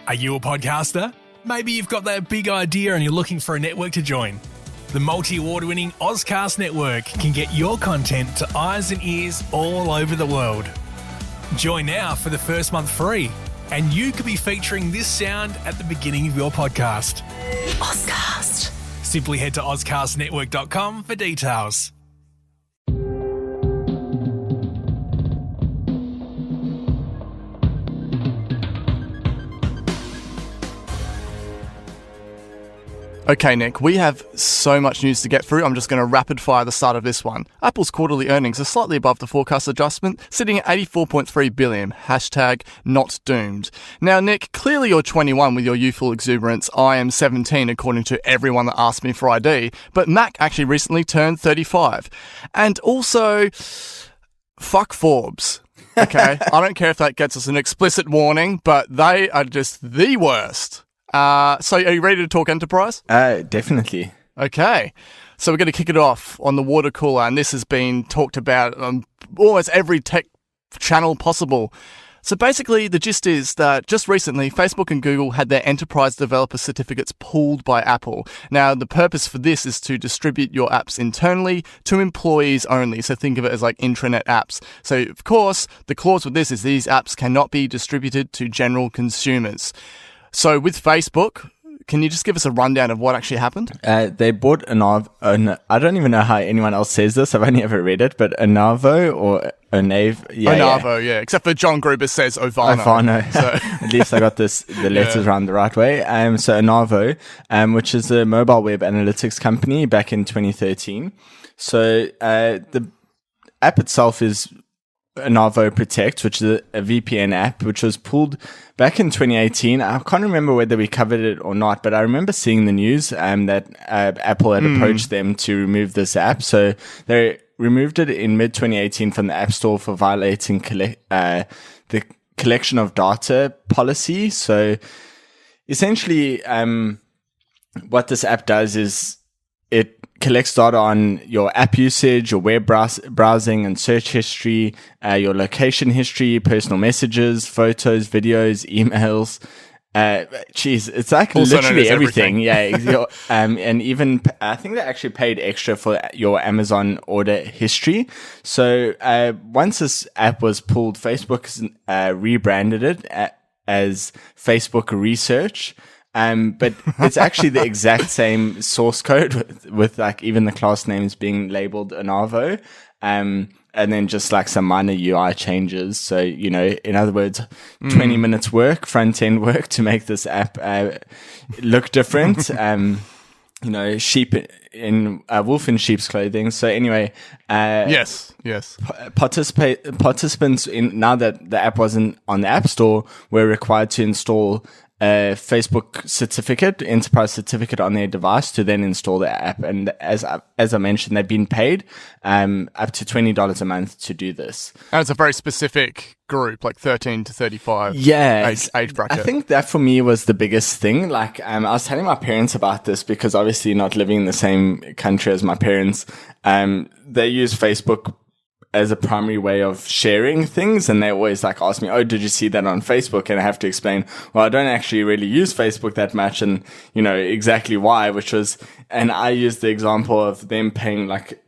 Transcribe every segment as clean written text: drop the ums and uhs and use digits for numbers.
Are you a podcaster? Maybe you've got that big idea and you're looking for a network to join. The multi-award-winning Ozcast Network can get your content to eyes and ears all over the world. Join now for the first month free, and you could be featuring this sound at the beginning of your podcast. Ozcast. Simply head to ozcastnetwork.com for details. Okay, Nick, we have so much news to get through. I'm just going to rapid fire the start of this one. Apple's quarterly earnings are slightly above the forecast adjustment, sitting at $84.3 billion. Hashtag not doomed. Now, Nick, clearly you're 21 with your youthful exuberance. I am 17, according to everyone that asked me for ID. But Mac actually recently turned 35. And also, fuck Forbes. Okay, I don't care if that gets us an explicit warning, but they are just the worst. So are you ready to talk enterprise? Definitely. Okay. So we're going to kick it off on the water cooler, and this has been talked about on almost every tech channel possible. So basically, the gist is that just recently, Facebook and Google had their enterprise developer certificates pulled by Apple. Now, the purpose for this is to distribute your apps internally to employees only. So think of it as like intranet apps. So, of course, the clause with this is these apps cannot be distributed to general consumers. So with Facebook, can you just give us a rundown of what actually happened? They bought I don't even know how anyone else says this. I've only ever read it, but Onavo or Onave. Yeah, Onavo, yeah. Except for John Gruber says Ovano. Ovano. So. At least I got the letters around the right way. So Onavo, which is a mobile web analytics company back in 2013. So the app itself is Onavo Protect, which is a VPN app, which was pulled back in 2018. I can't remember whether we covered it or not, but I remember seeing the news that Apple had approached them to remove this app. So they removed it in mid-2018 from the App Store for violating the collection of data policy. So essentially, what this app does is it collects data on your app usage, your web browsing and search history, your location history, personal messages, photos, videos, emails. It's like also literally everything. Yeah. And even, I think they actually paid extra for your Amazon order history. So, once this app was pulled, Facebook rebranded it as Facebook Research. But it's actually the exact same source code with like even the class names being labeled Onavo. And then just like some minor UI changes. So, in other words, 20 minutes work, front end work to make this app, look different. Sheep in, wolf in sheep's clothing. So anyway, Yes. Participants now that the app wasn't on the App Store were required to install a Facebook certificate, enterprise certificate on their device to then install the app. And as I mentioned, they've been paid up to $20 a month to do this. And it's a very specific group, like 13 to 35 age bracket. I think that for me was the biggest thing. Like, I was telling my parents about this because obviously not living in the same country as my parents, they use Facebook as a primary way of sharing things. And they always like ask me, oh, did you see that on Facebook? And I have to explain, well, I don't actually really use Facebook that much. And, exactly why, and I used the example of them paying like,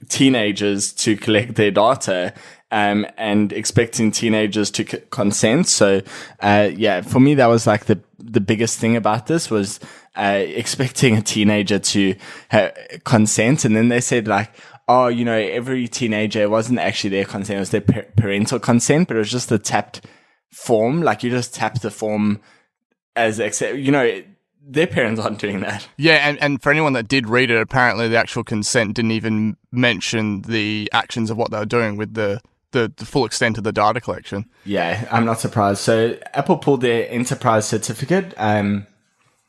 teenagers to collect their data, and expecting teenagers to consent. So, for me, that was like the biggest thing about this was, expecting a teenager to consent. And then they said like, oh, every teenager, it wasn't actually their consent, it was their parental consent, but it was just a tapped form. Like you just tap the form as accept, their parents aren't doing that. Yeah, and for anyone that did read it, apparently the actual consent didn't even mention the actions of what they were doing with the full extent of the data collection. Yeah, I'm not surprised. So Apple pulled their enterprise certificate,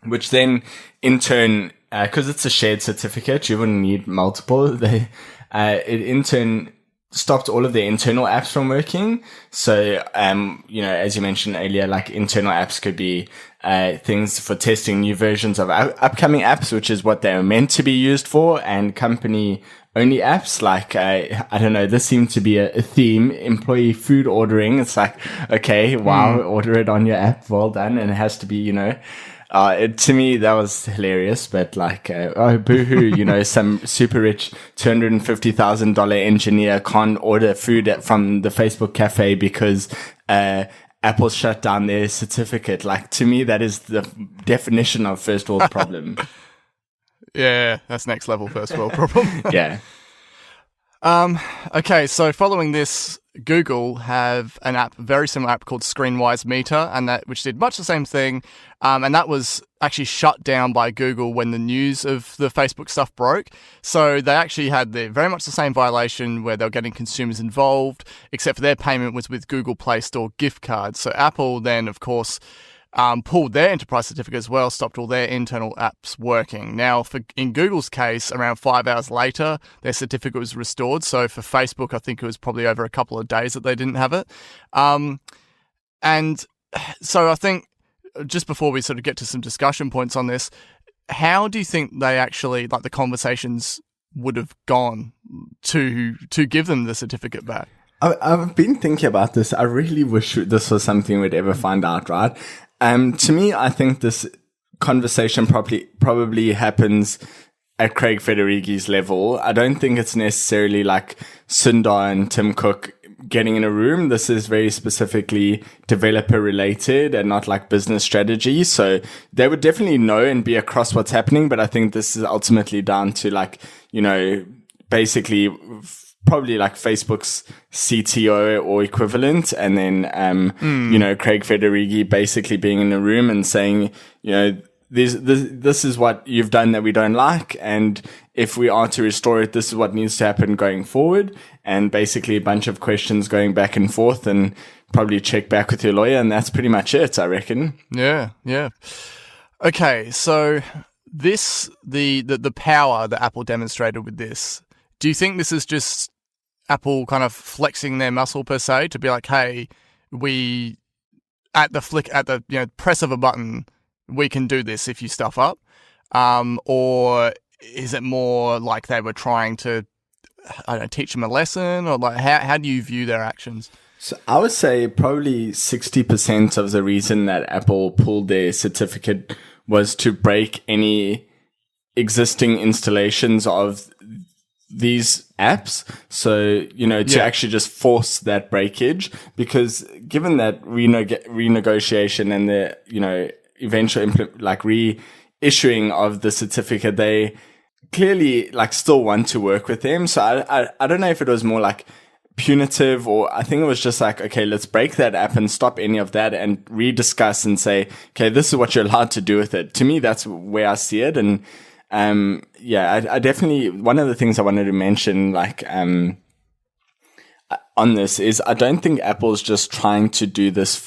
which then in turn, because it's a shared certificate, you wouldn't need multiple. It in turn stopped all of their internal apps from working. So, as you mentioned earlier, like internal apps could be things for testing new versions of upcoming apps, which is what they're meant to be used for, and company only apps. Like, I don't know, this seemed to be a theme, employee food ordering. It's like, okay, wow, order it on your app. Well done. And it has to be, to me, that was hilarious, but like, oh, boohoo, some super rich $250,000 engineer can't order food from the Facebook cafe because, Apple shut down their certificate. Like, to me, that is the definition of first world problem. Yeah, that's next level first world problem. Yeah. Okay, so following this, Google have an app, very similar app called Screenwise Meter, which did much the same thing, and that was actually shut down by Google when the news of the Facebook stuff broke. So they actually had very much the same violation where they were getting consumers involved, except for their payment was with Google Play Store gift cards. So Apple then, of course, pulled their enterprise certificate as well, stopped all their internal apps working. Now, in Google's case, around 5 hours later, their certificate was restored. So for Facebook, I think it was probably over a couple of days that they didn't have it. And so I think just before we sort of get to some discussion points on this, how do you think they actually, like the conversations would have gone to give them the certificate back? I've been thinking about this. I really wish this was something we'd ever find out, right? To me, I think this conversation probably happens at Craig Federighi's level. I don't think it's necessarily like Sundar and Tim Cook getting in a room. This is very specifically developer related and not like business strategy. So they would definitely know and be across what's happening. But I think this is ultimately down to like, basically probably like Facebook's CTO or equivalent. And then, Craig Federighi basically being in the room and saying, this is what you've done that we don't like. And if we are to restore it, this is what needs to happen going forward. And basically a bunch of questions going back and forth, and probably check back with your lawyer. And that's pretty much it, I reckon. Yeah. Yeah. Okay. So the power that Apple demonstrated with this, do you think this is just Apple kind of flexing their muscle per se to be like, hey, we at the press of a button, we can do this if you stuff up, or is it more like they were trying to, teach them a lesson, or like how do you view their actions? So I would say probably 60% of the reason that Apple pulled their certificate was to break any existing installations of these apps. So, to actually just force that breakage, because given that renegotiation and the, eventual reissuing of the certificate, they clearly still want to work with them. So I don't know if it was more like punitive, or I think it was just like, okay, let's break that app and stop any of that and rediscuss and say, okay, this is what you're allowed to do with it. To me, that's where I see it. And I definitely, one of the things I wanted to mention, on this is I don't think Apple's just trying to do this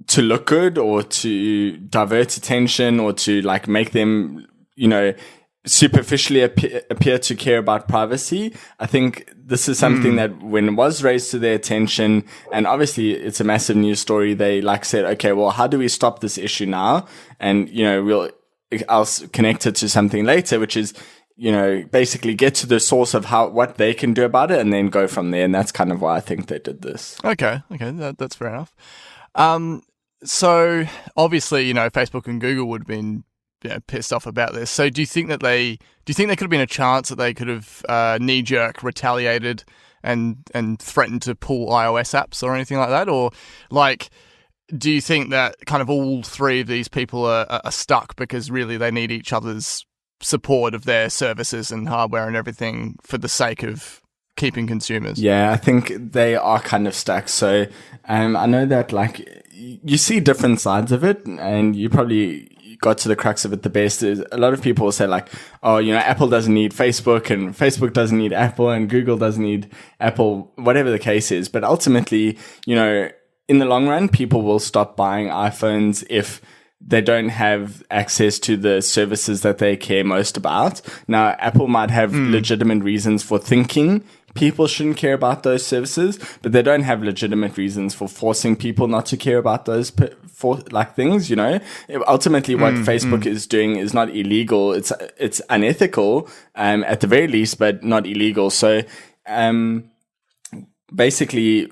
to look good or to divert attention or to make them, superficially appear to care about privacy. I think this is something that when it was raised to their attention, and obviously it's a massive news story, they said, okay, well, how do we stop this issue now? And, I'll connect it to something later, which is, basically get to the source of what they can do about it and then go from there. And that's kind of why I think they did this. Okay. That's fair enough. So obviously, Facebook and Google would have been pissed off about this. So do you think there could have been a chance that they could have knee-jerk retaliated and threatened to pull iOS apps or anything like that? Or do you think that kind of all three of these people are stuck because really they need each other's support of their services and hardware and everything for the sake of keeping consumers? Yeah, I think they are kind of stuck. So I know that you see different sides of it, and you probably got to the crux of it the best. Is a lot of people will say Apple doesn't need Facebook and Facebook doesn't need Apple and Google doesn't need Apple, whatever the case is. But ultimately, in the long run, people will stop buying iPhones if they don't have access to the services that they care most about. Now, Apple might have legitimate reasons for thinking people shouldn't care about those services, but they don't have legitimate reasons for forcing people not to care about those things, you know. Ultimately, what Facebook is doing is not illegal. It's unethical, at the very least, but not illegal. So, basically,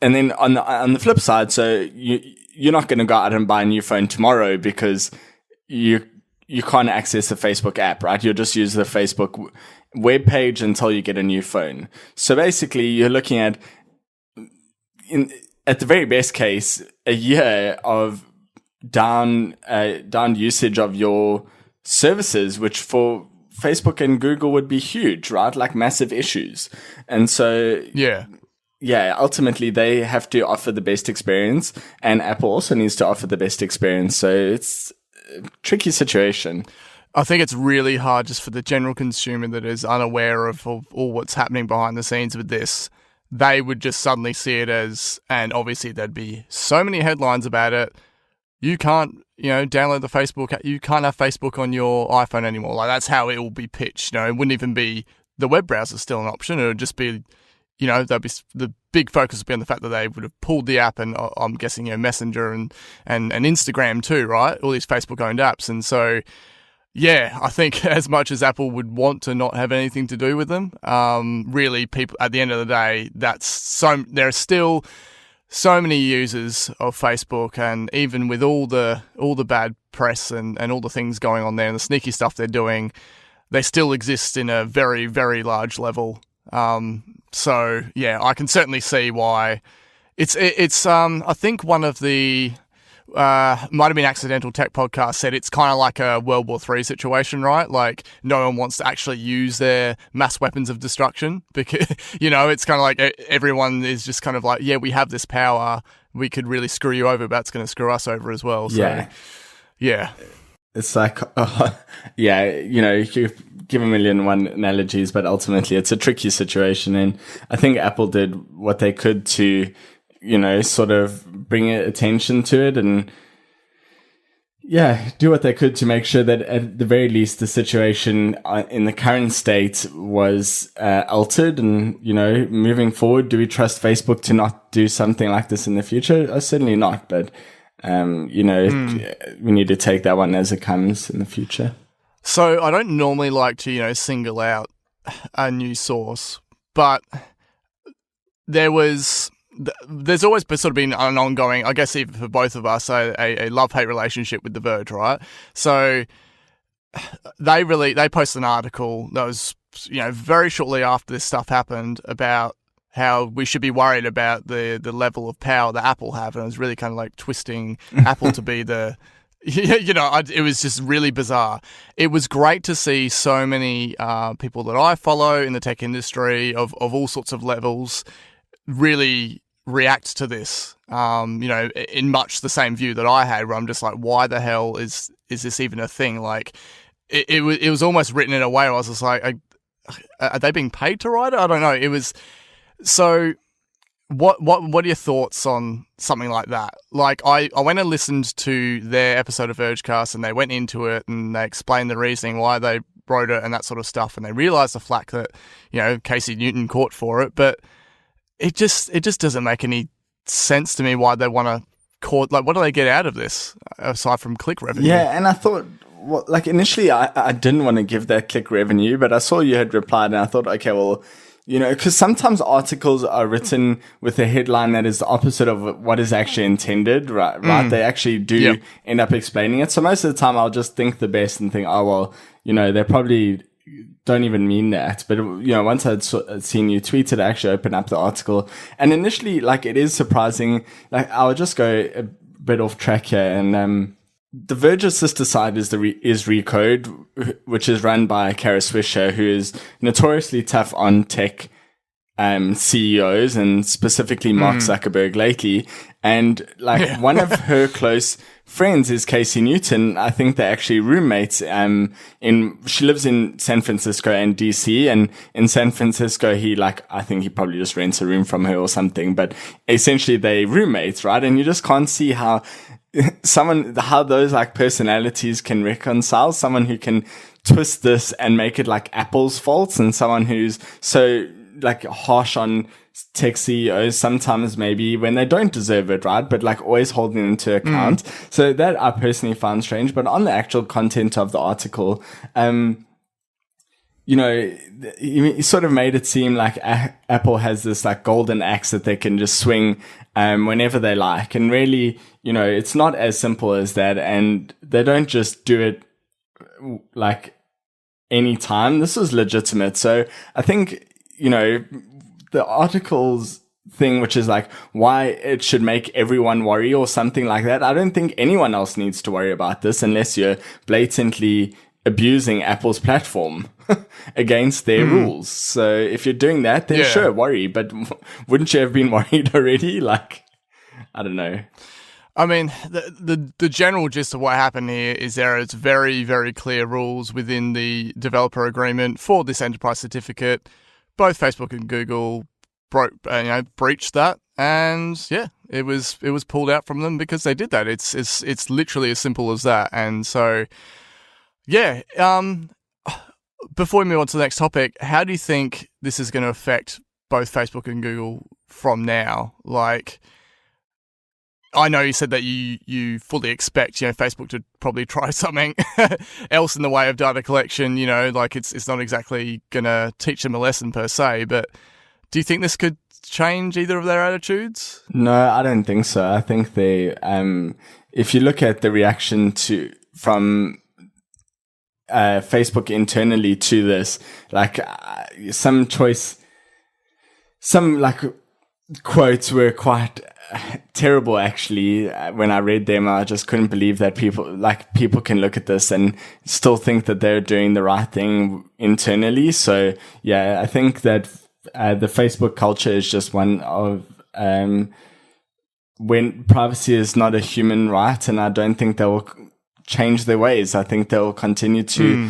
and then on the flip side, so you're not going to go out and buy a new phone tomorrow because you can't access the Facebook app, right? You'll just use the Facebook web page until you get a new phone. So basically, you're looking at, at the very best case, a year of down usage of your services, which for Facebook and Google would be huge, right? Like massive issues. And so yeah, ultimately they have to offer the best experience, and Apple also needs to offer the best experience. So it's a tricky situation. I think it's really hard just for the general consumer that is unaware of all what's happening behind the scenes with this. They would just suddenly see it as, and obviously there'd be so many headlines about it. You can't, download the Facebook. You can't have Facebook on your iPhone anymore. Like, that's how it will be pitched. It wouldn't even be the web browser still an option. It would just be, there'd be the big focus would be on the fact that they would have pulled the app, and I'm guessing, Messenger and Instagram too, right? All these Facebook-owned apps, and so. Yeah, I think as much as Apple would want to not have anything to do with them, really, people at the end of the day, there are still so many users of Facebook, and even with all the bad press and all the things going on there and the sneaky stuff they're doing, they still exist in a very, very large level. So yeah, I can certainly see why it's I think one of the might have been Accidental Tech Podcast said it's kind of like a World War III situation, right? Like, no one wants to actually use their mass weapons of destruction because, it's kind of like everyone is just kind of like, yeah, we have this power, we could really screw you over, but it's going to screw us over as well. So, yeah. It's like, you give a million and one analogies, but ultimately it's a tricky situation. And I think Apple did what they could to, sort of bring attention to it and, do what they could to make sure that at the very least the situation in the current state was altered. And, moving forward, do we trust Facebook to not do something like this in the future? Certainly not. But, we need to take that one as it comes in the future. So I don't normally like to, single out a news source, but there's always sort of been an ongoing, I guess even for both of us, a love-hate relationship with The Verge, right? So they posted an article that was, very shortly after this stuff happened about how we should be worried about the level of power that Apple have, and it was really kind of like twisting Apple to be the... it was just really bizarre. It was great to see so many people that I follow in the tech industry of all sorts of levels really react to this, in much the same view that I had, where I'm just like, why the hell is this even a thing? Like, it was almost written in a way where I was just like, are they being paid to write it? I don't know. It was so. What are your thoughts on something like that? Like, I went and listened to their episode of Vergecast, and they went into it and they explained the reasoning why they wrote it and that sort of stuff, and they realised the flack that Casey Newton caught for it, but it just doesn't make any sense to me why they want to court. Like, what do they get out of this aside from click revenue? Yeah, and I thought, initially I didn't want to give that click revenue, but I saw you had replied, and I thought, okay, well. Because sometimes articles are written with a headline that is the opposite of what is actually intended, right? They actually do end up explaining it. So most of the time I'll just think the best and think, oh, well, they probably don't even mean that. But, once I'd seen you tweet it, I actually opened up the article. And initially, it is surprising. I'll just go a bit off track here. And The Verge's sister site is Recode, which is run by Kara Swisher, who is notoriously tough on tech CEOs, and specifically Mark Zuckerberg lately. And one of her close friends is Casey Newton. I think they're actually roommates. She lives in San Francisco and DC, and in San Francisco, I think he probably just rents a room from her or something. But essentially, they roommates, right? And you just can't see how those personalities can reconcile. Someone who can twist this and make it like Apple's faults, and someone who's so like harsh on tech CEOs sometimes, maybe when they don't deserve it, right? But like always holding them to account. So that I personally found strange. But on the actual content of the article, you know, he sort of made it seem like Apple has this like golden axe that they can just swing whenever they like. And really, you know, it's not as simple as that. And they don't just do it like any time. This is legitimate. So I think, you know, the article's thing, which is like why it should make everyone worry or something like that. I don't think anyone else needs to worry about this unless you're blatantly abusing Apple's platform against their rules. So if you're doing that, then sure, worry. But wouldn't you have been worried already? Like, I don't know. I mean, the general gist of what happened here is there is very, very clear rules within the developer agreement for this enterprise certificate. Both Facebook and Google breached that, and yeah, it was pulled out from them because they did that. It's literally as simple as that. And so, yeah. Before we move on to the next topic, how do you think this is going to affect both Facebook and Google from now? Like, I know you said that you fully expect, you know, Facebook to probably try something else in the way of data collection. You know, like it's not exactly going to teach them a lesson per se. But do you think this could change either of their attitudes? No, I don't think so. I think they, if you look at the reaction from Facebook internally to this, like some like quotes were quite terrible actually. When I read them, I just couldn't believe that people can look at this and still think that they're doing the right thing internally. So yeah, I think that the Facebook culture is just one of when privacy is not a human right, and I don't think they will change their ways. I think they'll continue to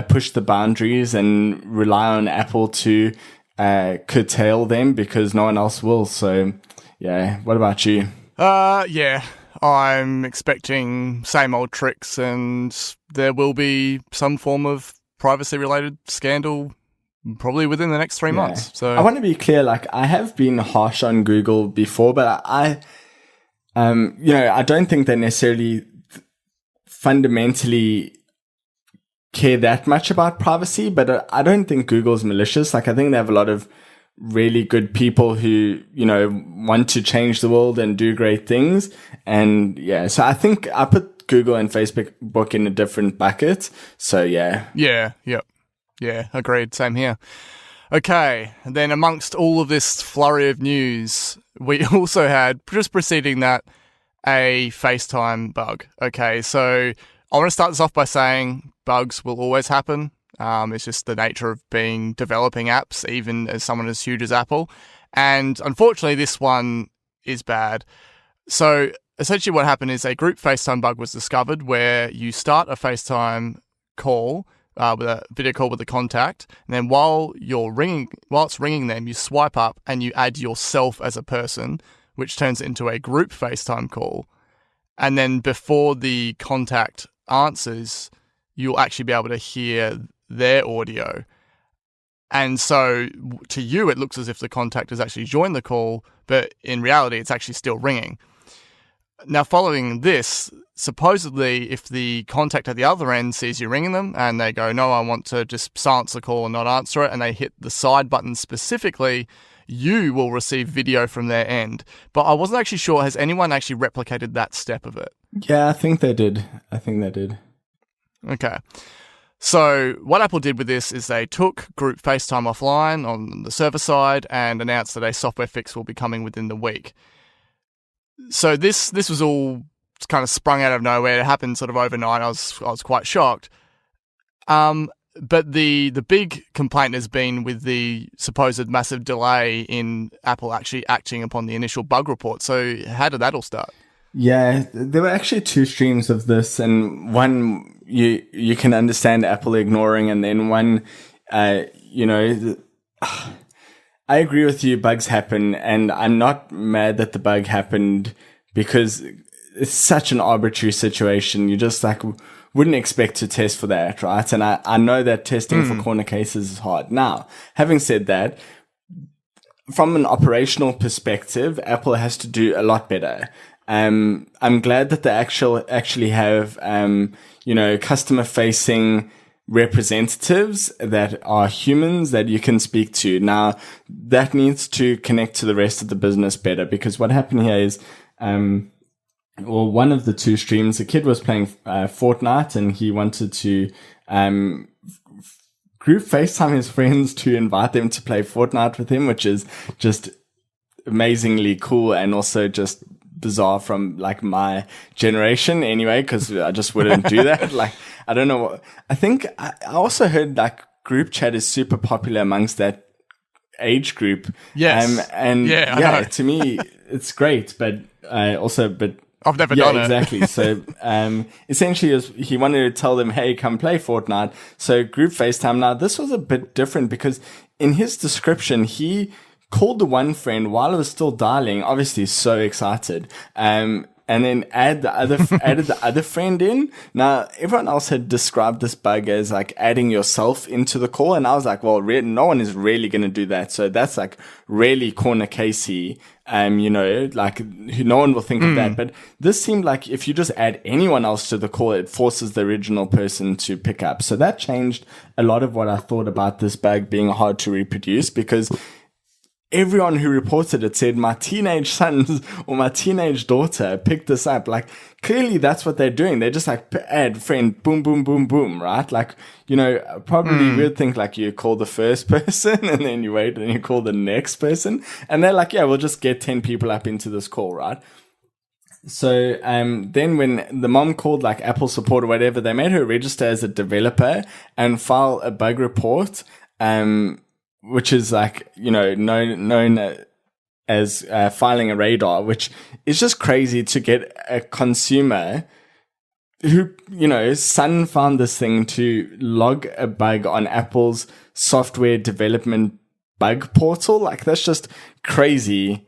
push the boundaries and rely on Apple to curtail them because no one else will. So yeah, what about you? Yeah, I'm expecting same old tricks, and there will be some form of privacy-related scandal probably within the next 3 months. So I want to be clear, like I have been harsh on Google before, but I you know, I don't think they necessarily fundamentally care that much about privacy, but I don't think Google's malicious. Like I think they have a lot of really good people who, you know, want to change the world and do great things. And yeah, so I think I put Google and Facebook in a different bucket. So yeah. Yeah, agreed. Same here. Okay, and then amongst all of this flurry of news, we also had, just preceding that, a FaceTime bug. Okay, so I want to start this off by saying bugs will always happen. It's just the nature of developing apps, even as someone as huge as Apple. And unfortunately, this one is bad. So essentially what happened is a group FaceTime bug was discovered where you start a FaceTime call, with a video call with a contact, and then while it's ringing them, you swipe up and you add yourself as a person, which turns it into a group FaceTime call. And then before the contact answers, you'll actually be able to hear their audio. And so to you, it looks as if the contact has actually joined the call, but in reality, it's actually still ringing. Now, following this, supposedly, if the contact at the other end sees you ringing them and they go, no, I want to just silence the call and not answer it, and they hit the side button specifically, you will receive video from their end. But I wasn't actually sure, has anyone actually replicated that step of it? Yeah, I think they did. Okay. So what Apple did with this is they took group FaceTime offline on the server side and announced that a software fix will be coming within the week. So this was all kind of sprung out of nowhere. It happened sort of overnight. I was quite shocked. But the big complaint has been with the supposed massive delay in Apple actually acting upon the initial bug report. So how did that all start? Yeah, there were actually two streams of this, and one you can understand Apple ignoring, and then one, you know, I agree with you, bugs happen, and I'm not mad that the bug happened because it's such an arbitrary situation. You just like wouldn't expect to test for that, right? And I know that testing for corner cases is hard. Now, having said that, from an operational perspective, Apple has to do a lot better. I'm glad that they actually have, customer facing representatives that are humans that you can speak to. Now, that needs to connect to the rest of the business better, because what happened here is, one of the two streams, the kid was playing Fortnite, and he wanted to group FaceTime his friends to invite them to play Fortnite with him, which is just amazingly cool and also just bizarre from like my generation anyway, because I just wouldn't do that. Like, I don't know. I think I also heard like group chat is super popular amongst that age group. Yes. To me, it's great, but I've never done it. Exactly. So, essentially, he wanted to tell them, hey, come play Fortnite. So, group FaceTime. Now, this was a bit different because in his description, he called the one friend while it was still dialing, obviously so excited, and then added the other friend in. Now, everyone else had described this bug as like adding yourself into the call. And I was like, well, no one is really going to do that. So that's like really corner casey. Like no one will think of that. But this seemed like if you just add anyone else to the call, it forces the original person to pick up. So that changed a lot of what I thought about this bug being hard to reproduce, because everyone who reported it said my teenage sons or my teenage daughter picked this up. Like, clearly that's what they're doing. They're just like add friend, boom, boom, boom, boom, right? Like, probably we'd think like you call the first person and then you wait and you call the next person. And they're like, yeah, we'll just get 10 people up into this call, right? So, then when the mom called like Apple support or whatever, they made her register as a developer and file a bug report, which is like, known as filing a radar, which is just crazy to get a consumer who, son found this thing to log a bug on Apple's software development bug portal. Like, that's just crazy.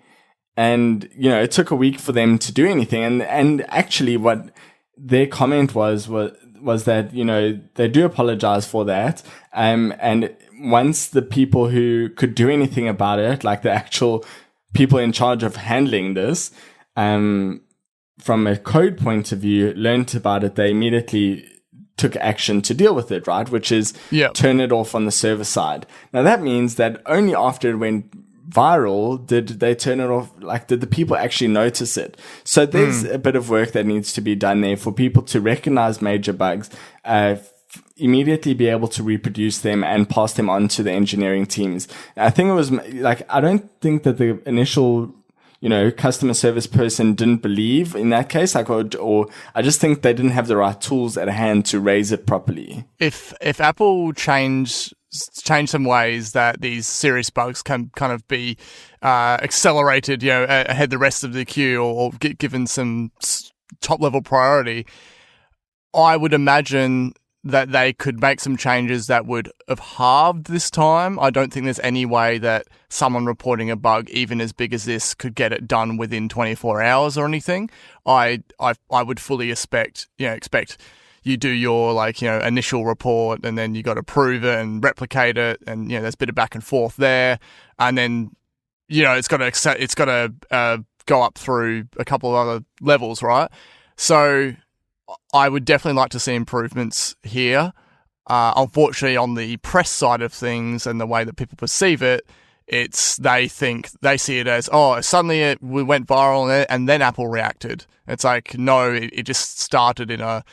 And, it took a week for them to do anything. And actually what their comment was that, they do apologize for that. And once the people who could do anything about it, like the actual people in charge of handling this, from a code point of view, learned about it, they immediately took action to deal with it, right? Which is turn it off on the server side. Now that means that only after it went viral did they turn it off. Like, did the people actually notice it? So there's a bit of work that needs to be done there for people to recognize major bugs, immediately be able to reproduce them and pass them on to the engineering teams. I think it was like, I don't think that the initial, customer service person didn't believe in that case, like, or I just think they didn't have the right tools at hand to raise it properly. If Apple change some ways that these serious bugs can kind of be accelerated, ahead the rest of the queue, or given some top level priority, I would imagine that they could make some changes that would have halved this time. I don't think there's any way that someone reporting a bug, even as big as this, could get it done within 24 hours or anything. I would fully expect you do your initial report, and then you got to prove it and replicate it, and there's a bit of back and forth there, and then it's got to go up through a couple of other levels, right? So I would definitely like to see improvements here. Unfortunately, on the press side of things and the way that people perceive it, they see it as, suddenly it went viral and then Apple reacted. It's like, no, it just started in a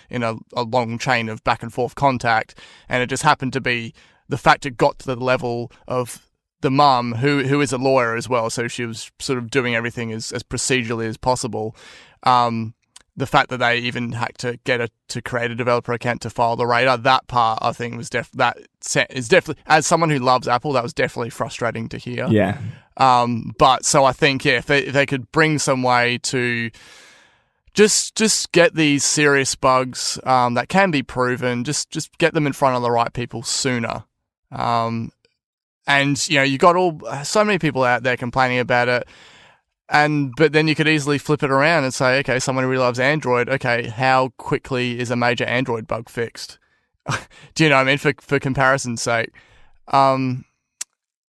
long chain of back and forth contact, and it just happened to be the fact it got to the level of the mum, who is a lawyer as well, so she was sort of doing everything as procedurally as possible. The fact that they even had to get to create a developer account to file the radar, that part I think was definitely, as someone who loves Apple, that was definitely frustrating to hear. Yeah. But so I think if they could bring some way to just get these serious bugs that can be proven, just get them in front of the right people sooner. And you got so many people out there complaining about it. But then you could easily flip it around and say, okay, someone who really loves Android, okay, how quickly is a major Android bug fixed? Do you know what I mean? For comparison's sake.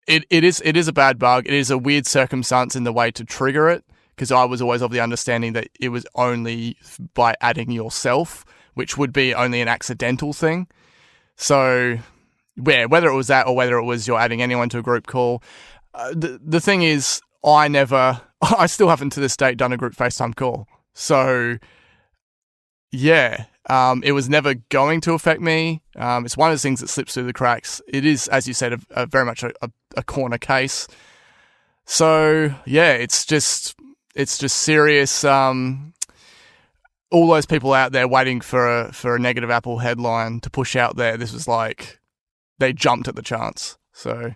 It is a bad bug. It is a weird circumstance in the way to trigger it, because I was always of the understanding that it was only by adding yourself, which would be only an accidental thing. So, whether it was that or whether it was you're adding anyone to a group call, the thing is, I still haven't to this date done a group FaceTime call. So, yeah, it was never going to affect me. It's one of those things that slips through the cracks. It is, as you said, a very much a corner case. So, yeah, it's just serious. All those people out there waiting for a negative Apple headline to push out there, this was like, they jumped at the chance. So,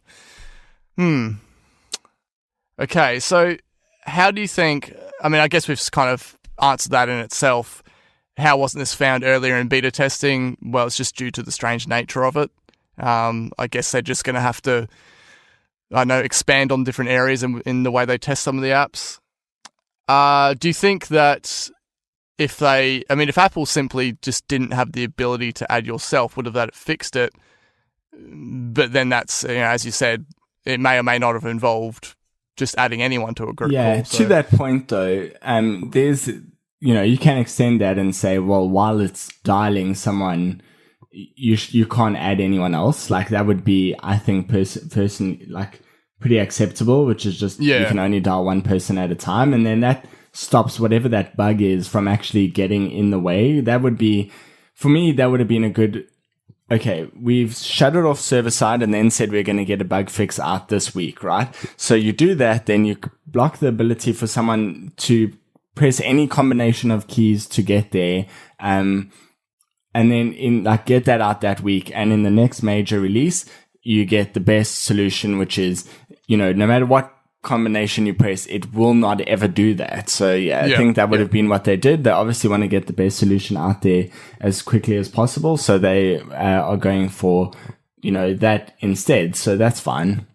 okay, so how do you think, I mean, I guess we've kind of answered that in itself. How wasn't this found earlier in beta testing? Well, it's just due to the strange nature of it. I guess they're just going to have to, expand on different areas in the way they test some of the apps. Do you think that if Apple simply just didn't have the ability to add yourself, would have that fixed it? But then that's, as you said, it may or may not have involved just adding anyone to a group call. To that point though, there's, you can extend that and say, well, while it's dialing someone, you can't add anyone else. Like that would be, I think, person like pretty acceptable, which is just you can only dial one person at a time, and then that stops whatever that bug is from actually getting in the way. That would be, for me, that would have been a good, okay, we've shut it off server side and then said we're going to get a bug fix out this week, right? So you do that, then you block the ability for someone to press any combination of keys to get there, and then get that out that week, and in the next major release you get the best solution, which is, no matter what combination you press, it will not ever do that. So I think that would have been what they did. They obviously want to get the best solution out there as quickly as possible, so they are going for that instead. So that's fine.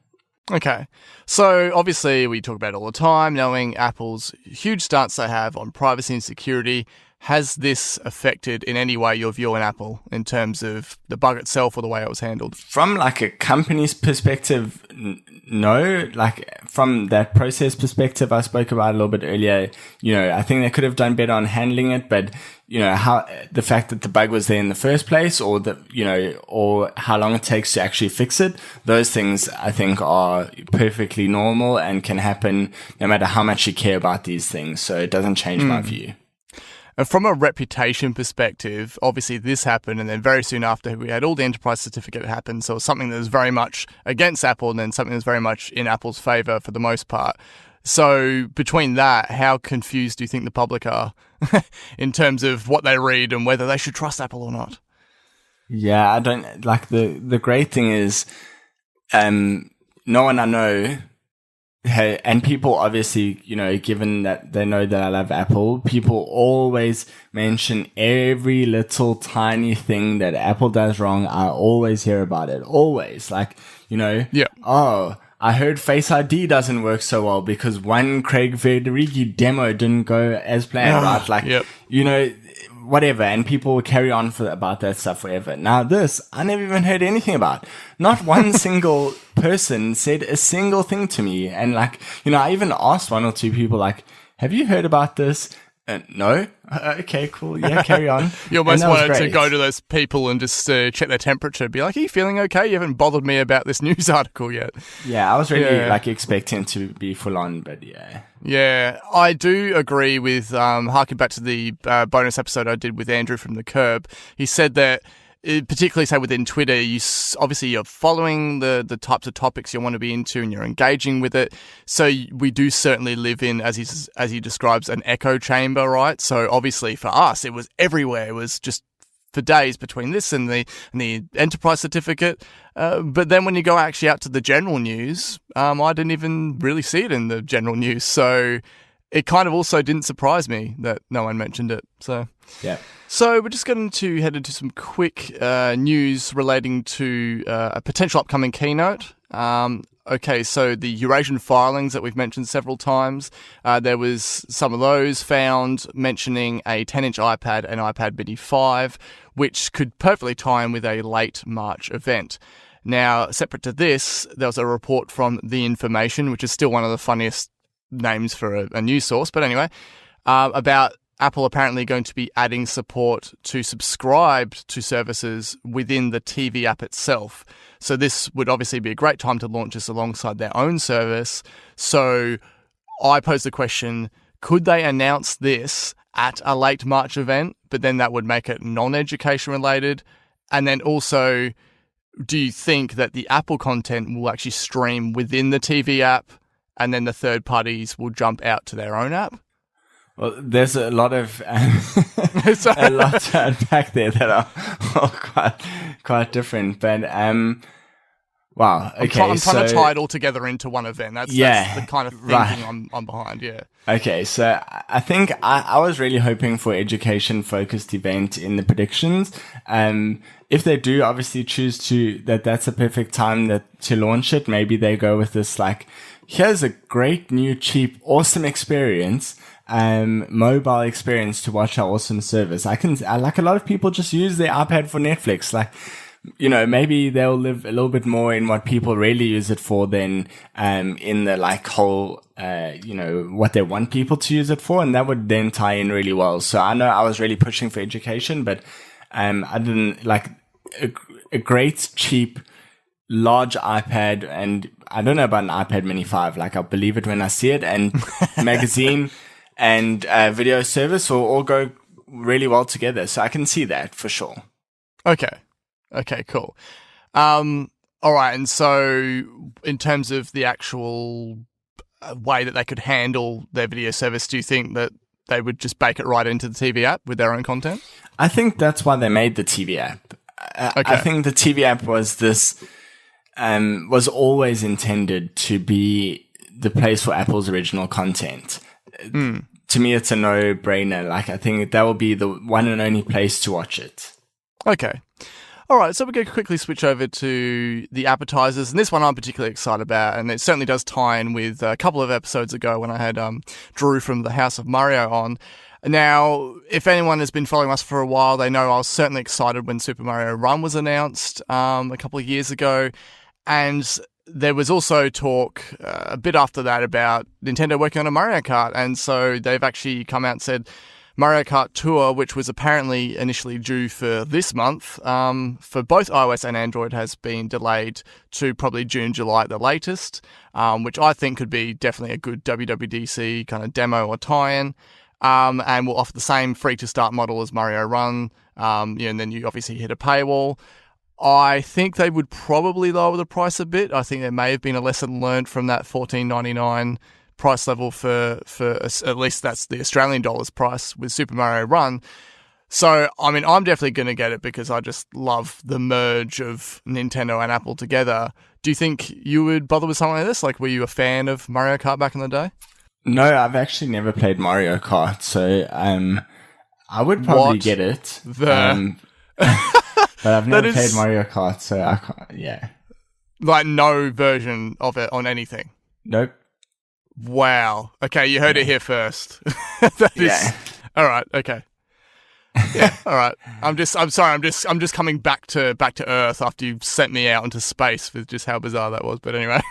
Okay. So obviously we talk about it all the time, knowing Apple's huge stance they have on privacy and security. Has this affected in any way your view on Apple in terms of the bug itself or the way it was handled? From like a company's perspective, no. Like from that process perspective I spoke about a little bit earlier, I think they could have done better on handling it, but how the fact that the bug was there in the first place, or or how long it takes to actually fix it, those things I think are perfectly normal and can happen no matter how much you care about these things. So it doesn't change my view. And from a reputation perspective, obviously this happened, and then very soon after we had all the enterprise certificate happen. So it was something that was very much against Apple, and then something that was very much in Apple's favor for the most part. So between that, how confused do you think the public are in terms of what they read and whether they should trust Apple or not? Yeah, I don't like the great thing is, no one I know, and people obviously, given that they know that I love Apple, people always mention every little tiny thing that Apple does wrong. I always hear about it. Always. Like, oh, I heard Face ID doesn't work so well because one Craig Federighi demo didn't go as planned, right? Like, whatever. And people will carry on about that stuff forever. Now this, I never even heard anything about. Not one single person said a single thing to me. And like, I even asked one or two people like, have you heard about this? No. Okay, cool. Yeah, carry on. You almost wanted to go to those people and just check their temperature. Be like, are you feeling okay? You haven't bothered me about this news article yet. Yeah, I was really expecting to be full on, but yeah. Yeah, I do agree with, harking back to the bonus episode I did with Andrew from The Curb. He said that, particularly say within Twitter, you're following the types of topics you want to be into and you're engaging with it. So we do certainly live in, as he describes, an echo chamber, right? So obviously for us, it was everywhere. It was just for days between this and the enterprise certificate. But then when you go actually out to the general news, I didn't even really see it in the general news. So it kind of also didn't surprise me that no one mentioned it. So yeah. So we're just going to head into some quick news relating to a potential upcoming keynote. Okay, so the Eurasian filings that we've mentioned several times, there was some of those found mentioning a 10-inch iPad and iPad mini 5, which could perfectly tie in with a late March event. Now, separate to this, there was a report from The Information, which is still one of the funniest names for a news source, but anyway, about Apple apparently going to be adding support to subscribe to services within the TV app itself. So this would obviously be a great time to launch this alongside their own service. So I pose the question, could they announce this at a late March event, but then that would make it non-education related? And then also, do you think that the Apple content will actually stream within the TV app and then the third parties will jump out to their own app? Well, there's a lot of a lot to unpack there that are all quite different. But wow, okay. I'm trying to tie it all together into one event. That's the kind of thinking I'm behind. Yeah. Okay, so I think I was really hoping for education-focused event in the predictions. If they do obviously choose that's a perfect time to launch it, maybe they go with this like, here's a great new, cheap, awesome experience, mobile experience to watch our awesome service. I like a lot of people just use their iPad for Netflix. Like, you know, maybe they'll live a little bit more in what people really use it for than, in the like whole, you know, what they want people to use it for. And that would then tie in really well. So I know I was really pushing for education, but, I didn't like a great, cheap, large iPad. And I don't know about an iPad mini 5. Like, I'll believe it when I see it, and magazine and, video service will all go really well together. So I can see that for sure. Okay, cool. All right, and so in terms of the actual way that they could handle their video service, do you think that they would just bake it right into the TV app with their own content? I think that's why they made the TV app. I think the TV app was was always intended to be the place for Apple's original content. To me, it's a no-brainer. Like, I think that will be the one and only place to watch it. Okay. All right, so we're going to quickly switch over to the appetizers, and this one I'm particularly excited about, and it certainly does tie in with a couple of episodes ago when I had Drew from the House of Mario on. Now, if anyone has been following us for a while, they know I was certainly excited when Super Mario Run was announced a couple of years ago, and there was also talk a bit after that about Nintendo working on a Mario Kart, and so they've actually come out and said Mario Kart Tour, which was apparently initially due for this month, for both iOS and Android, has been delayed to probably June, July at the latest, which I think could be definitely a good WWDC kind of demo or tie-in, and will offer the same free-to-start model as Mario Run, and then you obviously hit a paywall. I think they would probably lower the price a bit. I think there may have been a lesson learned from that $14.99 price level for at least that's the Australian dollars price with Super Mario Run. So, I mean, I'm definitely going to get it because I just love the merge of Nintendo and Apple together. Do you think you would bother with something like this? Like, were you a fan of Mario Kart back in the day? No, I've actually never played Mario Kart, so I would probably get it. But I've never played Mario Kart, so I can't, yeah. Like, no version of it on anything? Nope. Wow. Okay, you heard it here first. All right. Okay. Yeah. All right. I'm just coming back to Earth after you sent me out into space with just how bizarre that was. But anyway.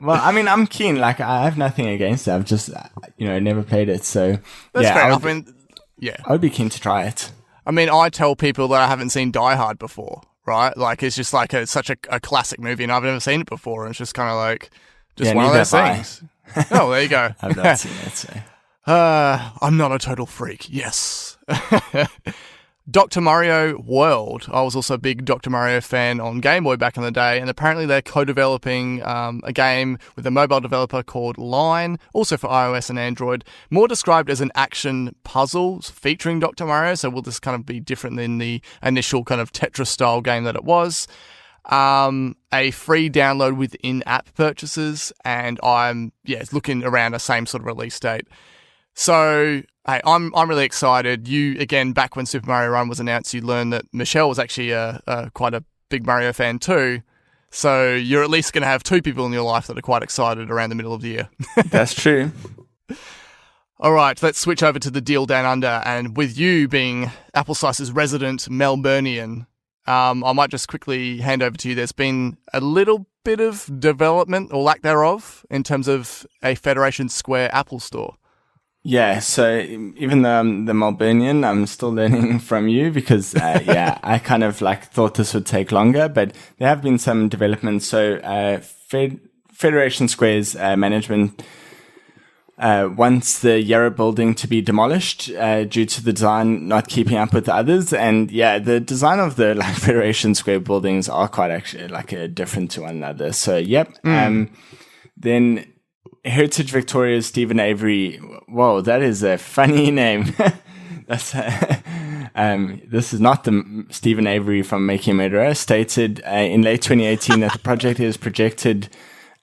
Well, I mean, I'm keen. Like, I have nothing against it. I've just, never played it. So that's fair enough. I would be keen to try it. I mean, I tell people that I haven't seen Die Hard before, right? Like, it's just like such a classic movie, and I've never seen it before. And it's just kind of like one of those things. Oh, there you go. I've not seen it, so. I'm not a total freak. Yes. Dr. Mario World. I was also a big Dr. Mario fan on Game Boy back in the day, and apparently they're co-developing a game with a mobile developer called Line, also for iOS and Android, more described as an action puzzle featuring Dr. Mario, so will this kind of be different than the initial kind of Tetris-style game that it was. A free download with in-app purchases, and I'm looking around the same sort of release date. So, hey, I'm really excited. You, again, back when Super Mario Run was announced, you learned that Michelle was actually quite a big Mario fan too. So you're at least going to have two people in your life that are quite excited around the middle of the year. That's true. All right, let's switch over to the deal down under, and with you being Apple Slice's resident Melburnian, I might just quickly hand over to you. There's been a little bit of development or lack thereof in terms of a Federation Square Apple Store. Yeah, so even though I'm the Melburnian, I'm still learning from you because, I kind of thought this would take longer, but there have been some developments. So, Federation Square's management wants the Yarra building to be demolished due to the design not keeping up with the others. And the design of the Federation Square buildings are quite actually different to one another. So, then Heritage Victoria's Stephen Avery. Whoa, that is a funny name. This is not the Stephen Avery from Making a Murderer. Stated in late 2018 that the project is protected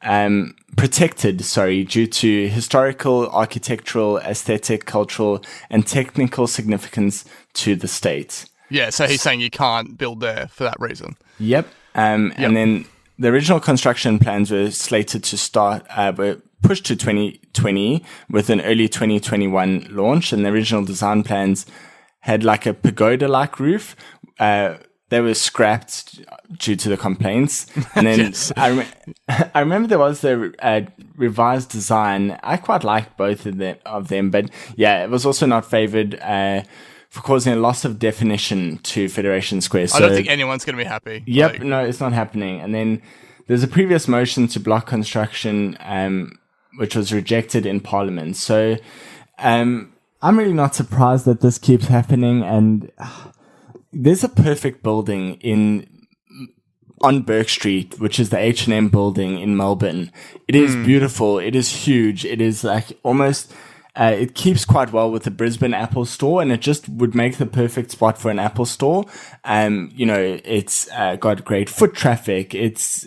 due to historical, architectural, aesthetic, cultural, and technical significance to the state. Yeah, so he's saying you can't build there for that reason. Yep. And then the original construction plans were slated to start, were pushed to 2020 with an early 2021 launch, and the original design plans had a pagoda-like roof. They were scrapped due to the complaints. And then Yes. I remember there was the revised design. I quite liked both of them, but it was also not favored for causing a loss of definition to Federation Square. I don't think anyone's going to be happy. Yep, no, it's not happening. And then there's a previous motion to block construction, which was rejected in Parliament. So I'm really not surprised that this keeps happening. And there's a perfect building on Burke Street, which is the H&M building in Melbourne. It is beautiful. It is huge. It is almost... it keeps quite well with the Brisbane Apple Store, and it just would make the perfect spot for an Apple Store. It's got great foot traffic. It's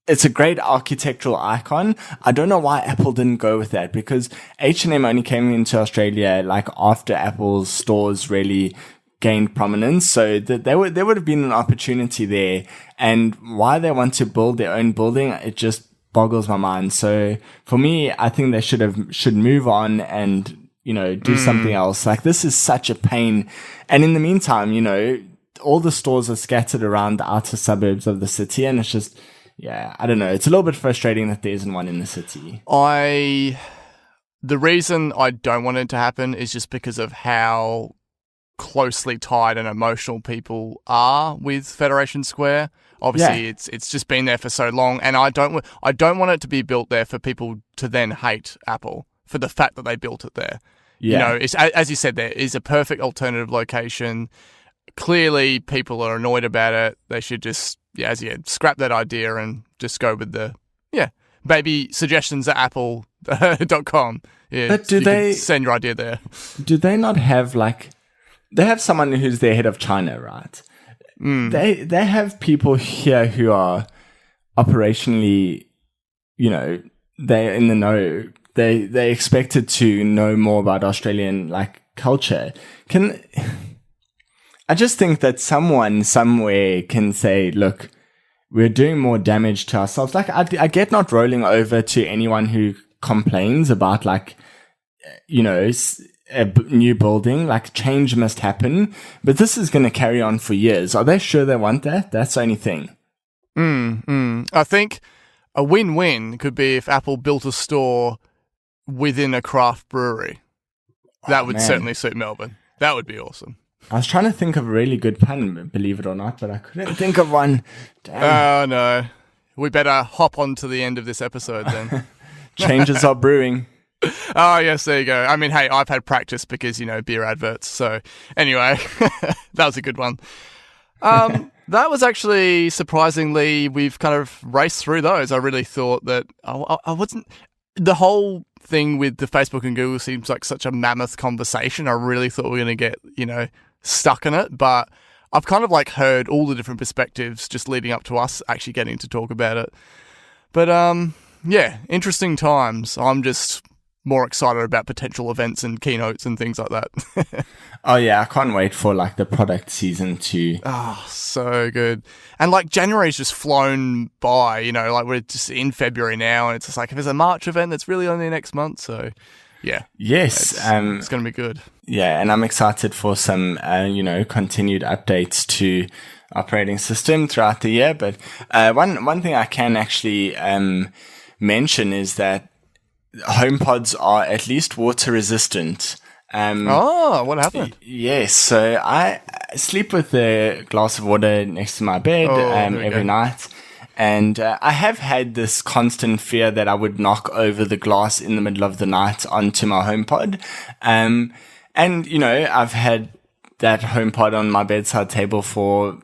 a great architectural icon. I don't know why Apple didn't go with that, because H&M only came into Australia after Apple's stores really gained prominence. So there would have been an opportunity there. And why they want to build their own building, it just boggles my mind. So for me, I think they should move on and, do something else. This is such a pain. And in the meantime, all the stores are scattered around the outer suburbs of the city, and it's just, I don't know. It's a little bit frustrating that there isn't one in the city. The reason I don't want it to happen is just because of how closely tied and emotional people are with Federation Square. Obviously, it's just been there for so long, and I don't want it to be built there for people to then hate Apple for the fact that they built it there. Yeah. It's, as you said, there is a perfect alternative location. Clearly, people are annoyed about it. They should just, scrap that idea and just go with the, baby suggestions at apple.com. Yeah, but do they send your idea there? Do they not have they have someone who's their head of China, right? They have people here who are operationally, they're in the know. They expected to know more about Australian culture. I just think that someone somewhere can say, look, we're doing more damage to ourselves. I get not rolling over to anyone who complains about a new building. Change must happen, but this is going to carry on for years. Are they sure they want that? That's the only thing. I think a win-win could be if Apple built a store within a craft brewery. That would certainly suit Melbourne. That would be awesome. I was trying to think of a really good pun, believe it or not, but I couldn't think of one. Damn. Oh, no. We better hop on to the end of this episode then. Changes are brewing. Oh, yes, there you go. I mean, hey, I've had practice because, beer adverts. So, anyway, that was a good one. That was actually, surprisingly, we've kind of raced through those. I really thought that I wasn't... The whole thing with the Facebook and Google seems like such a mammoth conversation. I really thought we were going to get, stuck in it. But I've kind of heard all the different perspectives just leading up to us actually getting to talk about it. But, interesting times. I'm just more excited about potential events and keynotes and things like that. Oh yeah, I can't wait for the product season 2. Oh, so good. And January's just flown by, we're just in February now, and it's just if there's a March event that's really only next month, so yeah. Yes. It's going to be good. Yeah, and I'm excited for some, continued updates to operating system throughout the year. But one thing I can actually mention is that HomePods are at least water resistant. What happened? Yes, so I sleep with a glass of water next to my bed every night. And I have had this constant fear that I would knock over the glass in the middle of the night onto my HomePod. And, I've had that HomePod on my bedside table for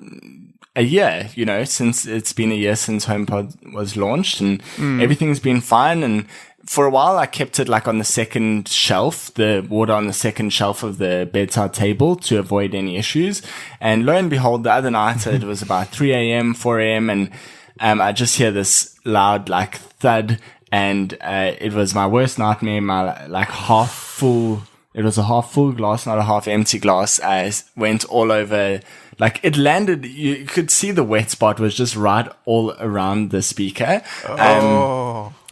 a year, since it's been a year since HomePod was launched, and everything's been fine. And for a while, I kept it like on the second shelf, the water on the second shelf of the bedside table to avoid any issues. And lo and behold, the other night, it was about 3 a.m., 4 a.m., and I just hear this loud like thud, and it was my worst nightmare. My it was a half full glass, not a half empty glass, went all over. Like it landed, you could see the wet spot was just right all around the speaker.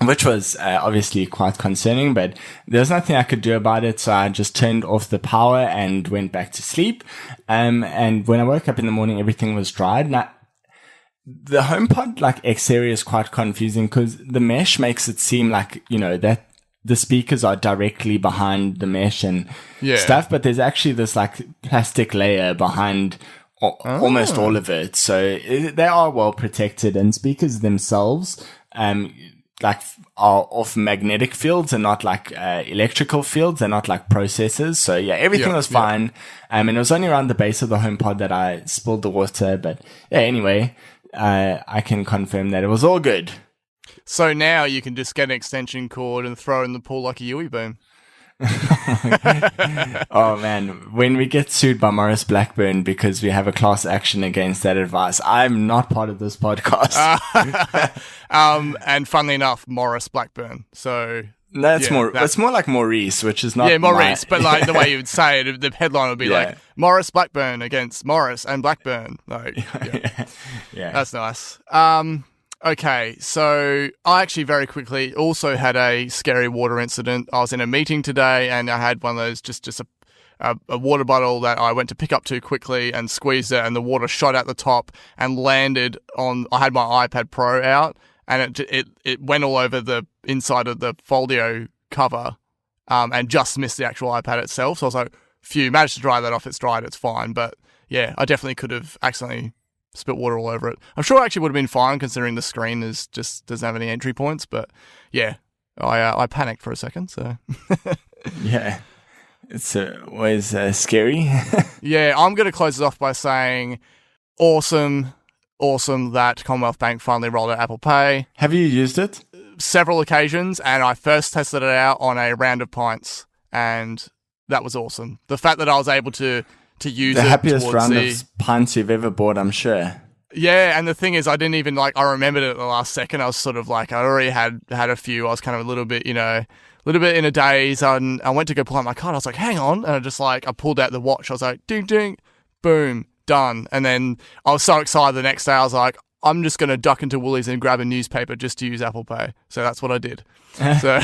Which was obviously quite concerning, but there was nothing I could do about it. So I just turned off the power and went back to sleep. And when I woke up in the morning, everything was dried. Now, the HomePod like X area is quite confusing because the mesh makes it seem like, that the speakers are directly behind the mesh and stuff, but there's actually this like plastic layer behind almost all of it. So they are well protected, and speakers themselves, are off magnetic fields and not like electrical fields. They're not like processors. So yeah, everything was fine. And it was only around the base of the HomePod that I spilled the water. But yeah, anyway, I can confirm that it was all good. So now you can just get an extension cord and throw it in the pool like a Yui boom. Oh man, when we get sued by Morris Blackburn because we have a class action against that advice, I'm not part of this podcast. And funnily enough, Morris Blackburn. So it's more like Maurice, which is not Maurice, but like the way you would say it, the headline would be like Morris Blackburn against Morris and Blackburn. Like, yeah. That's nice. Okay, so I actually very quickly also had a scary water incident. I was in a meeting today and I had one of those, just a water bottle that I went to pick up too quickly and squeezed it, and the water shot out the top and landed on, I had my iPad Pro out, and it went all over the inside of the Folio cover and just missed the actual iPad itself. So I was like, phew, managed to dry that off, it's dried, it's fine. But yeah, I definitely could have accidentally spit water all over it. I'm sure it actually would have been fine considering the screen doesn't have any entry points, but yeah, I panicked for a second, so. Yeah, it's always scary. Yeah, I'm going to close it off by saying awesome that Commonwealth Bank finally rolled out Apple Pay. Have you used it? Several occasions, and I first tested it out on a round of pints, and that was awesome. The fact that I was able to use the it happiest round of pints you've ever bought, I'm sure. Yeah, and the thing is, I didn't even I remembered it at the last second. I was sort of like, I already had a few. I was kind of a little bit in a daze. And I went to go pull out my card. I was like, hang on. And I pulled out the watch. I was like, ding, ding, boom, done. And then I was so excited the next day. I was like, I'm just going to duck into Woolies and grab a newspaper just to use Apple Pay. So that's what I did. So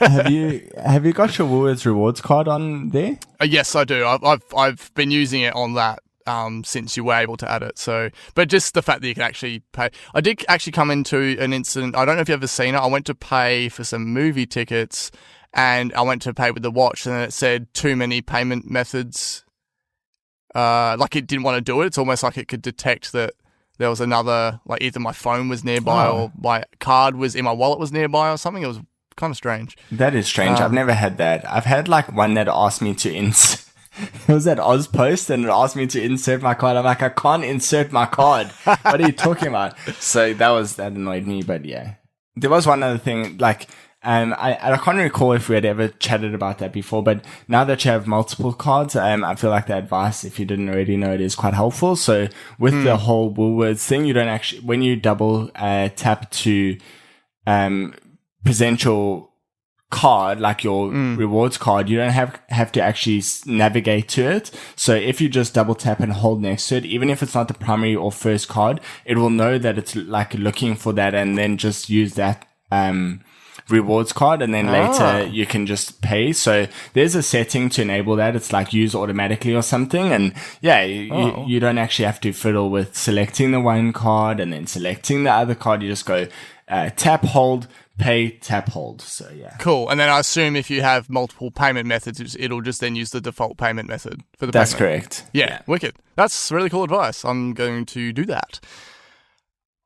have you got your Woolworths rewards card on there? Yes, I do. I've been using it on that since you were able to add it. So, but just the fact that you can actually pay. I did actually come into an incident. I don't know if you've ever seen it. I went to pay for some movie tickets, and I went to pay with the watch, and then it said too many payment methods. Like it didn't want to do it. It's almost like it could detect that there was another, like either my phone was nearby or my card was in my wallet was nearby or something. It was kind of strange. That is strange. I've never had that. I've had like one that asked me to insert. It was at Ozpost and it asked me to insert my card. I'm like, I can't insert my card. What are you talking about? So that annoyed me. But yeah, there was one other thing. Like, I can't recall if we had ever chatted about that before, but now that you have multiple cards, I feel like the advice, if you didn't already know it, is quite helpful. So with the whole Woolworths thing, you don't actually, when you double tap to present your card, like your rewards card, you don't have to actually navigate to it. So if you just double tap and hold next to it, even if it's not the primary or first card, it will know that it's like looking for that and then just use that rewards card, and then later you can just pay. So there's a setting to enable that. It's like use automatically or something. And yeah, you don't actually have to fiddle with selecting the one card and then selecting the other card. You just go tap, hold, pay, tap, hold. So yeah. Cool. And then I assume if you have multiple payment methods, it'll just then use the default payment method for the That's payment. correct. Yeah, wicked. That's really cool advice. I'm going to do that.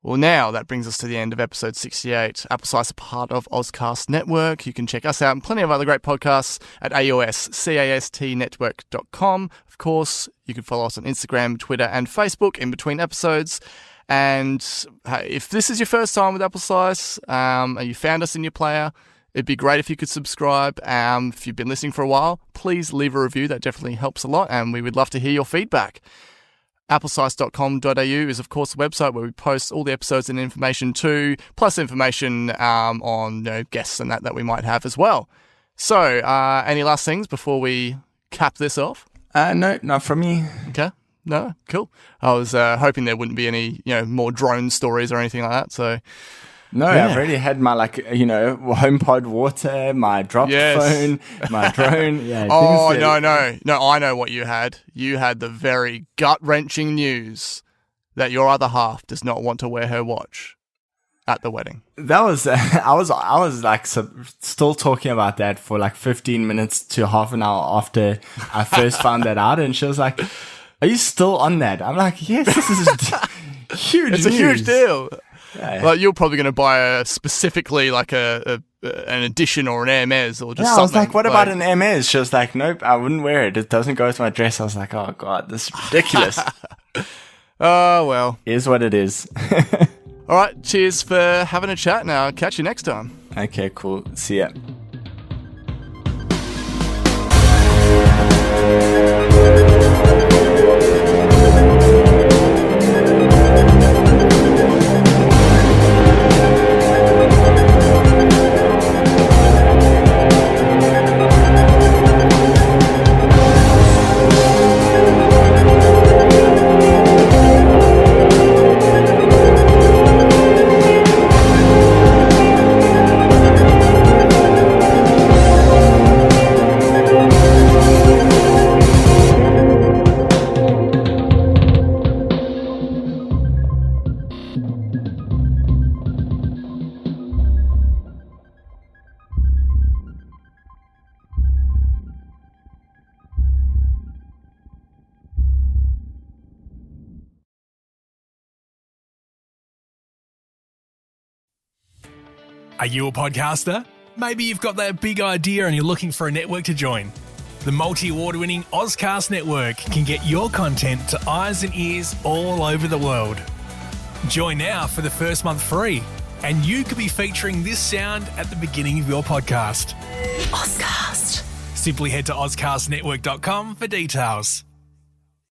Well, now that brings us to the end of episode 68. Applesize, a part of Ozcast Network. You can check us out and plenty of other great podcasts at AOScastnetwork.com. Of course, you can follow us on Instagram, Twitter, and Facebook in between episodes. And hey, if this is your first time with Applesize, and you found us in your player, it'd be great if you could subscribe. If you've been listening for a while, please leave a review. That definitely helps a lot, and we would love to hear your feedback. Applesize.com.au is, of course, the website where we post all the episodes and information too, plus information on guests and that we might have as well. So, any last things before we cap this off? No, not from me. Okay. No? Cool. I was hoping there wouldn't be any more drone stories or anything like that, so... No, yeah. I've already had my HomePod water, my drop phone, my drone. Yeah. Oh, no, I know what you had. You had the very gut-wrenching news that your other half does not want to wear her watch at the wedding. That was, I was like still talking about that for like 15 minutes to half an hour after I first found that out. And she was like, "Are you still on that?" I'm like, "Yes, this is huge. It's a huge deal." Yeah. Well, you're probably going to buy specifically like an edition or an Hermes or just something. I was like, what about an Hermes? She was like, nope, I wouldn't wear it. It doesn't go with my dress. I was like, oh, God, this is ridiculous. Oh, well. Is what it is. All right, cheers for having a chat now. Catch you next time. Okay, cool. See ya. Are you a podcaster? Maybe you've got that big idea and you're looking for a network to join. The multi-award-winning Ozcast Network can get your content to eyes and ears all over the world. Join now for the first month free, and you could be featuring this sound at the beginning of your podcast. Ozcast. Simply head to ozcastnetwork.com for details.